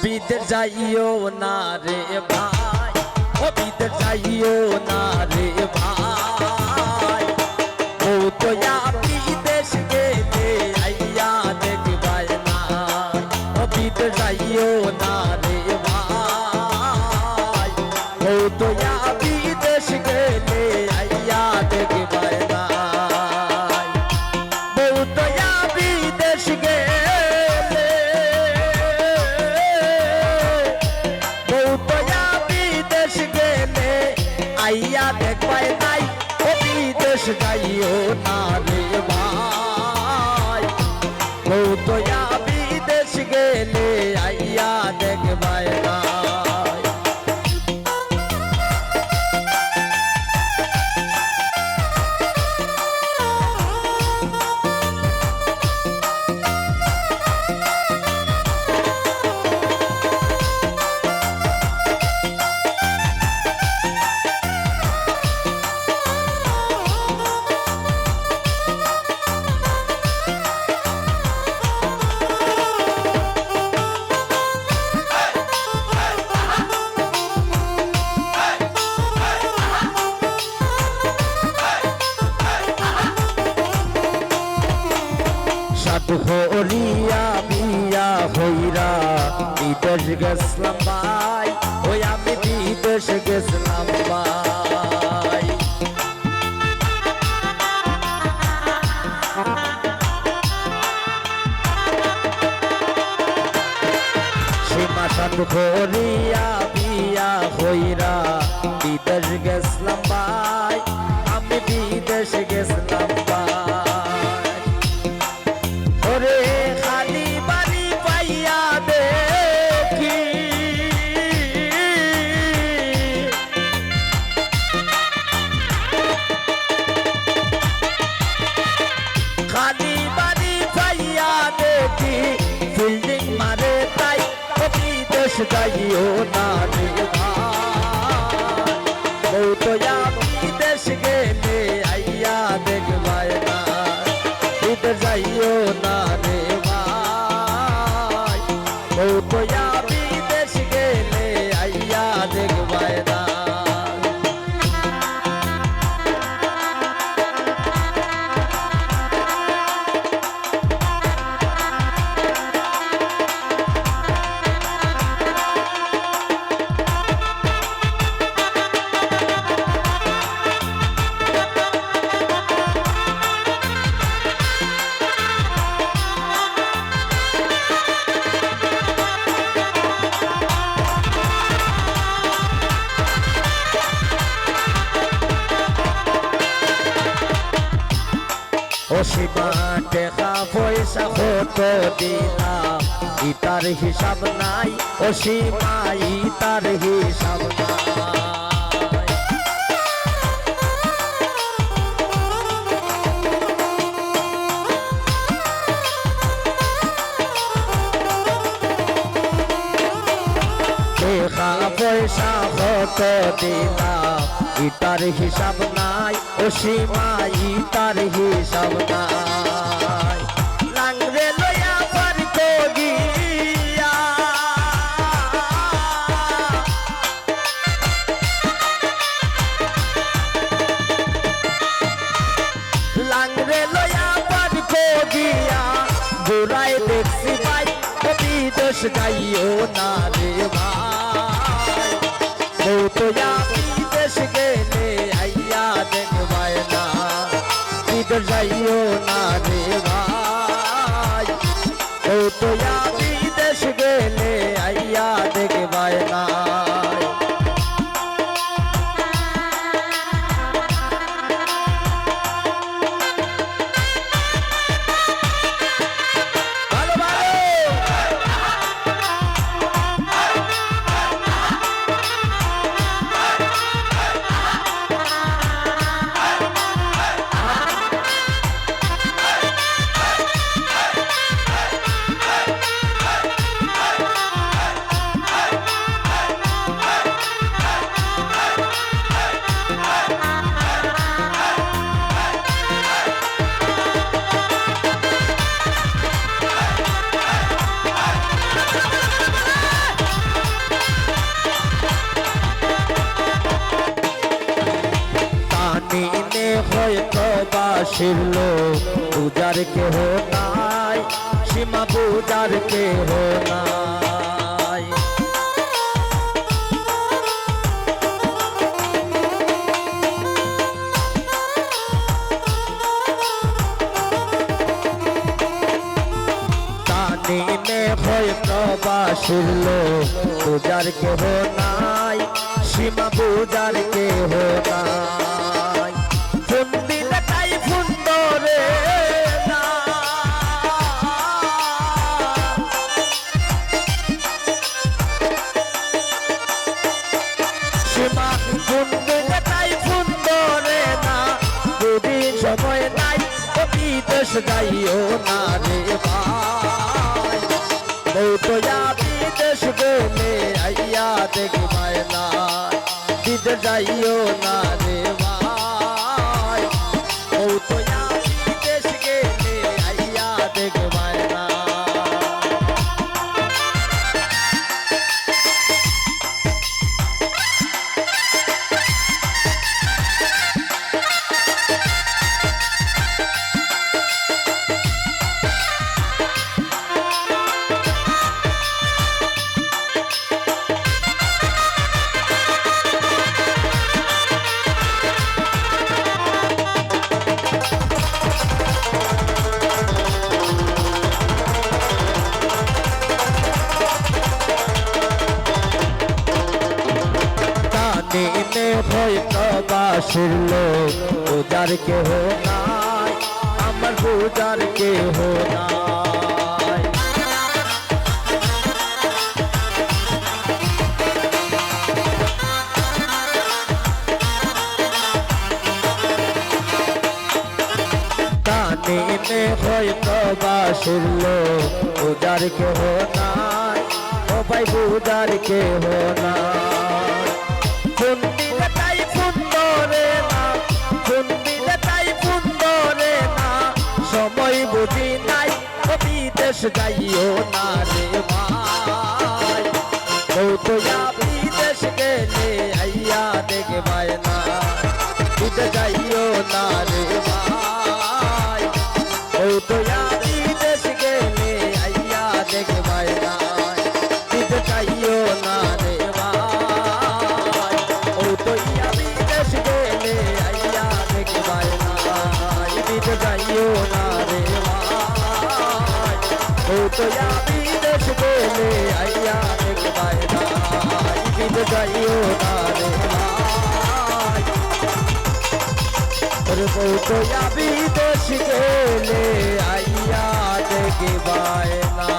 বিদের যাইও না রে ভাই, ও বিদের যাইও না রে ভাই, ও তো বিদেশ গেলে আইয়া দেখবাই না, ও বিদের যাইও না রে ভাই, ও তো বিদেশ গেলে আইয়া দেখবাই না, ও তো বিদেশ গেলে আইয়া দেখবাই নাই, ও বিদেশ যাইও না রে ভাই, ও তো বিদেশ গেলে আইয়া দেখবাই নাই। হরিয়া বিয়া হইরা বিদেশ গেছলাম ভাই, ওই আমি বিদেশ গেছলাম ভাই, সীমা সাধু হরিয়া বিয়া হইরা বিদেশ গেছলাম ভাই, আমি বিদেশ গেছলাম ভাই, ওরে খালি বাড়ি পাইয়া দেখি খালি বাড়ি পাইয়া দেখি বিল্ডিং মারে তাই, ও বিদেশ যাইও না রে ভাই, ও তো বিদেশ গেলে আইয়া দেখবাই না, বিদেশ যাইও না রে ভাই, ও তো বিদেশ গেলে আইয়া দেখবাই না। ও সীমা টেকা পয়সা কত দিলাম, ইতার হিসাব নাই, ও সীমা ইতার হিসাব নাই, টেকা পয়সা কত দিলাম, ইতার হিসাব নাই, ও সীমা ইতার হিসাব নাই, লাংরে লয়া পার গিয়া লাংরে লয়া পার গিয়া বুড়ায় দেখছি ভাই, ও বিদেশ যাইও না রে ভাই, ও তো বিদেশ গেলে আইয়া দেখবাই না, বিদেশ যাইও না রে ভাই, ও তো বিদেশ গেলে আইয়া দেখবাই না। প্রবাসীর লোক পূজার কেহ নাই, সীমা পূজার কেহ নাই। তানিমে ভয় প্রবাসীর লোক পূজার কেহ নাই, সীমা পূজার কেহ নাই। ফোন দিলে তাই ফোন ধরে না, সীমা ফোন দিলে তাই ফোন ধরে না। দুদিন সময় নাই ও বিদেশ যাইও না রে ভাই, বউ তো বিদেশ গেলে আইয়া দেখবায় না, বিদেশ যাইও না রে ভাই, বউ তো বিদেশ গেলে আইয়া দেখবায় না। তানিমে ভয় প্রবাসীর লোক পূজার কেহ নাই, আমার পূজার কেহ নাই। তানিমে ভয় প্রবাসীর লোক পূজার কেহ নাই, ও ভাই পূজার কেহ নাই। ফোন দিলে তাই ফোন ধরে না, ফোন দিলে তাই ফোন ধরে না, সময় বুঝি নাই ও বিদেশ যাইও না রে ভাই, বউ তো বিদেশ গেলে আইয়া দেখবায় না, বিদেশ যাইও না রে ভাই, বউ তো বিদেশ গেলে আইয়া দেখবায় না, বিদেশ যাইও না রে ভাই, বিদেশ গেলে আইয়া দেখবায় না, বিদেশ যাইও না রে ভাই, ও তো বিদেশ গেলে আইয়া দেখবায় না, বিদেশ যাইও না রে ভাই, ওরে বউ তো বিদেশ গেলে আইয়া দেখবায় না।